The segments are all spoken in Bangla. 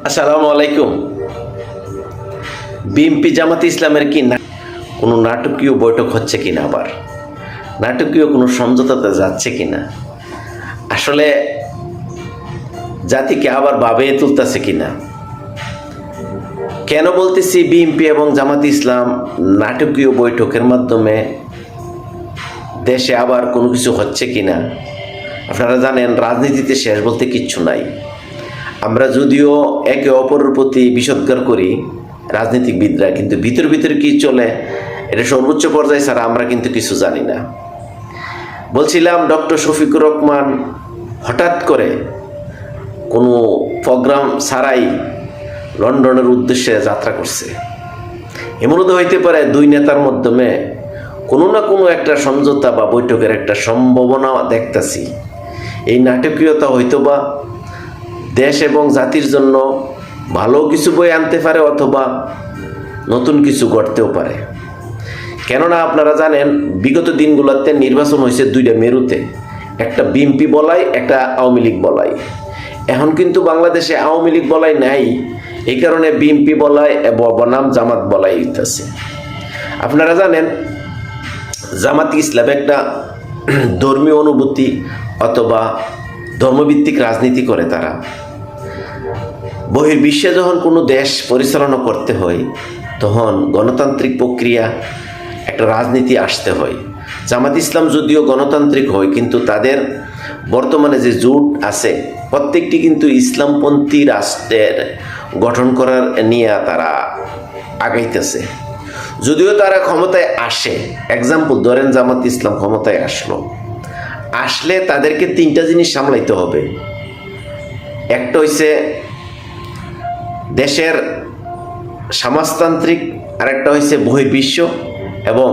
আসসালামু আলাইকুম। বিএনপি জামাতে ইসলামের কি কোনো নাটকীয় বৈঠক হচ্ছে কিনা, আবার নাটকীয় কোনো সমঝোতাতে যাচ্ছে কিনা, আসলে জাতিকে আবার ভাবিয়ে তুলতেছে কিনা? কেন বলতেছি বিএনপি এবং জামাতে ইসলাম নাটকীয় বৈঠকের মাধ্যমে দেশে আবার কোনো কিছু হচ্ছে কিনা? আপনারা জানেন রাজনীতিতে শেষ বলতে কিচ্ছু নাই। আমরা যদিও একে অপরের প্রতি বিষোদ্গার করি রাজনীতিবিদরা, কিন্তু ভিতরে কি চলে এটা সর্বোচ্চ পর্যায়ে ছাড়া আমরা কিন্তু কিছু জানি না। বলছিলাম ডক্টর শফিকুর রহমান হঠাৎ করে কোনো প্রোগ্রাম ছাড়াই লন্ডনের উদ্দেশ্যে যাত্রা করছে। এমনও তো হইতে পারে দুই নেতার মাধ্যমে কোনো না কোনো একটা সমঝোতা বা বৈঠকের একটা সম্ভাবনা দেখতেছি। এই নাটকীয়তা হয়তোবা দেশ এবং জাতির জন্য ভালো কিছু বই আনতে পারে, অথবা নতুন কিছু ঘটতেও পারে। কেননা আপনারা জানেন বিগত দিনগুলোতে নির্বাচন হয়েছে দুইটা মেরুতে, একটা বিএনপি বলাই, একটা আওয়ামী লীগ বলাই। এখন কিন্তু বাংলাদেশে আওয়ামী লীগ বলাই নাই, এই কারণে বিএনপি বলাই বনাম জামাত বলাই হইতেছে। আপনারা জানেন জামাত ইসলাম একটা ধর্মীয় অনুভূতি অথবা ধর্মভিত্তিক রাজনীতি করে। তারা বহির্বিশ্বে যখন কোনো দেশ পরিচালনা করতে হয় তখন গণতান্ত্রিক প্রক্রিয়া একটা রাজনীতি আসতে হয়। জামাত ইসলাম যদিও গণতান্ত্রিক হয়, কিন্তু তাদের বর্তমানে যে জোট আছে প্রত্যেকটি কিন্তু ইসলামপন্থী রাষ্ট্রের গঠন করার নিয়ে তারা আগাইতেছে। যদিও তারা ক্ষমতায় আসে, এক্সাম্পল ধরেন জামাত ইসলাম ক্ষমতায় আসলে তাদেরকে তিনটা জিনিস সামলাইতে হবে। একটা হইছে দেশের সমাজতান্ত্রিক, আরেকটা হইছে বহির্বিশ্ব এবং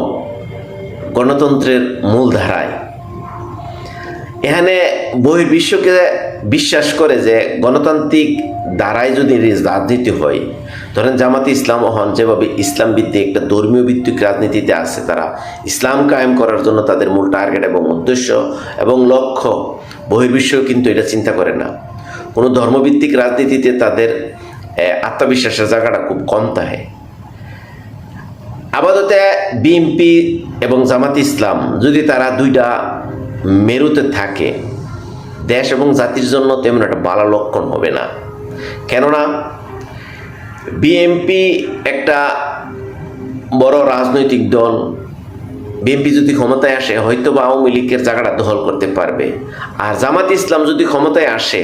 গণতন্ত্রের মূলধারায়। এখানে বহির্বিশ্বকে বিশ্বাস করে যে গণতান্ত্রিক ধারায় যদি রাজনীতি হয়, ধরেন জামাতে ইসলাম হন যেভাবে ইসলাম ভিত্তিক একটা ধর্মীয় ভিত্তিক রাজনীতিতে আছে, তারা ইসলাম কায়েম করার জন্য তাদের মূল টার্গেট এবং উদ্দেশ্য এবং লক্ষ্য। বহির্বিশ্ব কিন্তু এটা চিন্তা করে না। কোনো ধর্মভিত্তিক রাজনীতিতে তাদের আত্মবিশ্বাসের জায়গাটা খুব কম থাকে। আপাতত বিএনপি এবং জামাত ইসলাম যদি তারা দুইটা মেরুতে থাকে, দেশ এবং জাতির জন্য তেমন একটা ভালো লক্ষণ হবে না। কেননা বিএনপি একটা বড় রাজনৈতিক দল, বিএনপি যদি ক্ষমতায় আসে হয়তো বা আওয়ামী লীগের জায়গাটা দখল করতে পারবে। আর জামাত ইসলাম যদি ক্ষমতায় আসে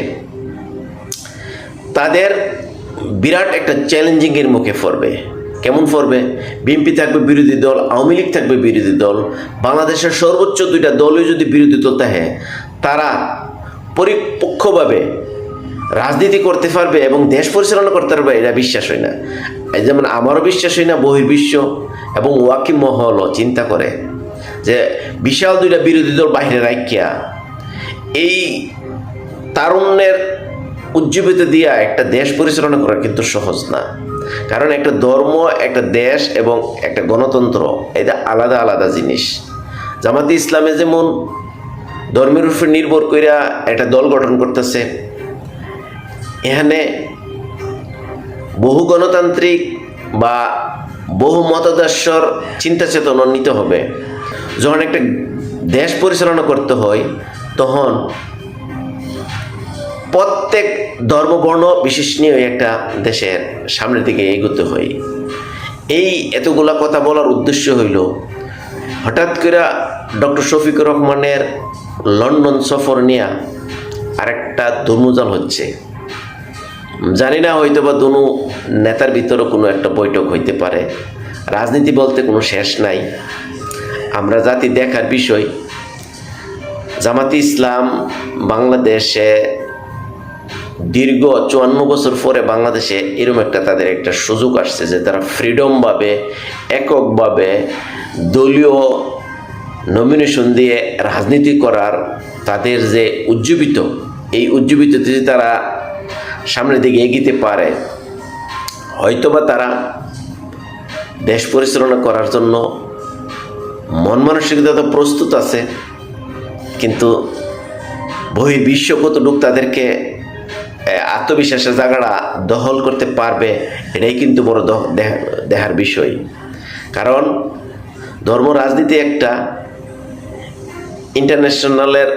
তাদের বিরাট একটা চ্যালেঞ্জিংয়ের মুখে পড়বে। কেমন পড়বে? বিএনপি থাকবে বিরোধী দল, আওয়ামী লীগ থাকবে বিরোধী দল। বাংলাদেশের সর্বোচ্চ দুইটা দলই যদি বিরোধী দল থাকে, তারা পরিপক্ষভাবে রাজনীতি করতে পারবে এবং দেশ পরিচালনা করতে পারবে, এটা বিশ্বাস হয় না। যেমন আমারও বিশ্বাস হয় না বহির্বিশ্ব এবং ওয়াকি মহলও চিন্তা করে যে বিশাল দুইটা বিরোধী দল বাইরে রাখিয়া এই তারুণ্যের উজ্জীবিত দিয়া একটা দেশ পরিচালনা করা কিন্তু সহজ না। কারণ একটা ধর্ম, একটা দেশ এবং একটা গণতন্ত্র এটা আলাদা আলাদা জিনিস। জামাতে ইসলামে যেমন ধর্মের উপর নির্ভর কইরা একটা দল গঠন করতেছে, এখানে বহু গণতান্ত্রিক বা বহু মতাদর্শর চিন্তা চেতনা নিতে হবে। যখন একটা দেশ পরিচালনা করতে হয় তখন প্রত্যেক ধর্মবর্ণ বিশেষ নিয়ে একটা দেশের সামনের দিকে এগোতে হয়। এই এতগুলা কথা বলার উদ্দেশ্য হইল, হঠাৎ করে ডক্টর শফিকুর রহমানের লন্ডন সফর নিয়ে আরেকটা ধর্মজাল হচ্ছে। জানি না, হয়তো বা দুনো নেতার ভিতরে কোনো একটা বৈঠক হইতে পারে। রাজনীতি বলতে কোনো শেষ নাই। আমরা জাতি দেখার বিষয়, জামাতে ইসলাম বাংলাদেশে দীর্ঘ 54 বছর পরে বাংলাদেশে এরকম একটা তাদের একটা সুযোগ আসছে যে তারা ফ্রিডমভাবে এককভাবে দলীয় নমিনেশন দিয়ে রাজনীতি করার তাদের যে উজ্জীবিত, এই উজ্জীবিত যদি তারা সামনের দিকে এগিতে পারে, হয়তোবা তারা দেশ পরিচালনা করার জন্য মন মানসিকতা তো প্রস্তুত আছে, কিন্তু বহির্বিশ্ব কতটুক তাদেরকে আত্মবিশ্বাসের জায়গাটা দখল করতে পারবে, এটাই কিন্তু বড় দেখার বিষয়। কারণ ধর্ম রাজনীতি একটা, ইন্টারন্যাশনালের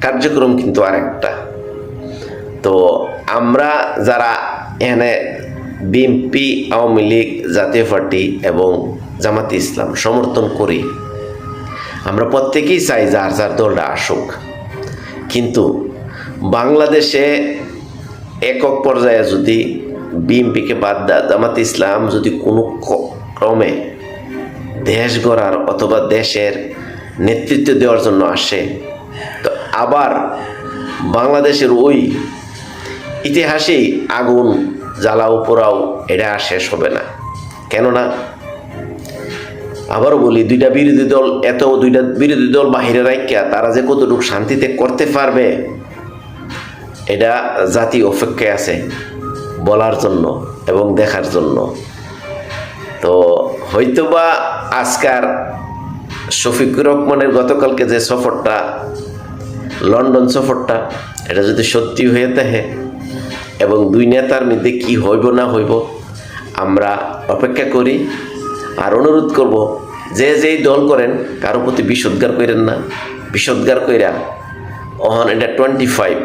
কার্যক্রম কিন্তু আরেকটা। তো আমরা যারা এখানে বিএনপি, আওয়ামী লীগ, জাতীয় পার্টি এবং জামাতে ইসলাম সমর্থন করি, আমরা প্রত্যেকেই চাই যার যার দলটা আসুক। কিন্তু বাংলাদেশে একক পর্যায়ে যদি বিএনপিকে বাদ দেয়, জামাতে ইসলাম যদি কোনো ক্রমে দেশ গড়ার অথবা দেশের নেতৃত্ব দেওয়ার জন্য আসে, তো আবার বাংলাদেশের ওই ইতিহাসেই আগুন জ্বালাও পোড়াও এটা আর শেষ হবে না। কেননা আবারও বলি, দুইটা বিরোধী দল বাহিরে রাখিয়া তারা যে কতটুকু শান্তিতে করতে পারবে, এটা জাতি অপেক্ষায় আছে বলার জন্য এবং দেখার জন্য। তো হয়তোবা আজকার শফিকুর রহমানের গতকালকে যে সফরটা, লন্ডন সফরটা, এটা যদি সত্যি হয়ে থাকে এবং দুই নেতার মধ্যে কি হইব না হইব আমরা অপেক্ষা করি। আর অনুরোধ করব, যে যেই দল করেন কারো প্রতি বিষোদ্গার করেন না। বিষোদ্গার কইরা অহন এটা 25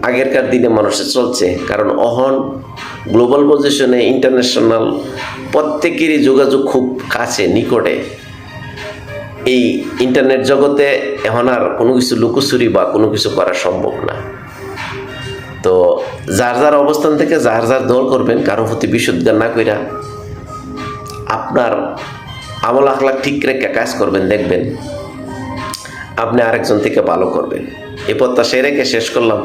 আগেরকার দিনে মানুষের চলছে। কারণ অহন গ্লোবাল পজিশনে ইন্টারন্যাশনাল প্রত্যেকেরই যোগাযোগ খুব কাছে, নিকটে। এই ইন্টারনেট জগতে এখন আর কোনো কিছু লুকোচুরি বা কোনো কিছু করা সম্ভব না। তো যার যার অবস্থান থেকে যার যার দল করবেন, কারো প্রতি বিষোদ্গার না কইরা আপনার আমল আখলাক ঠিক রেখে কাজ করবেন, দেখবেন আপনি আরেকজন থেকে ভালো করবেন। এই প্রত্যাশায় রেখে শেষ করলাম।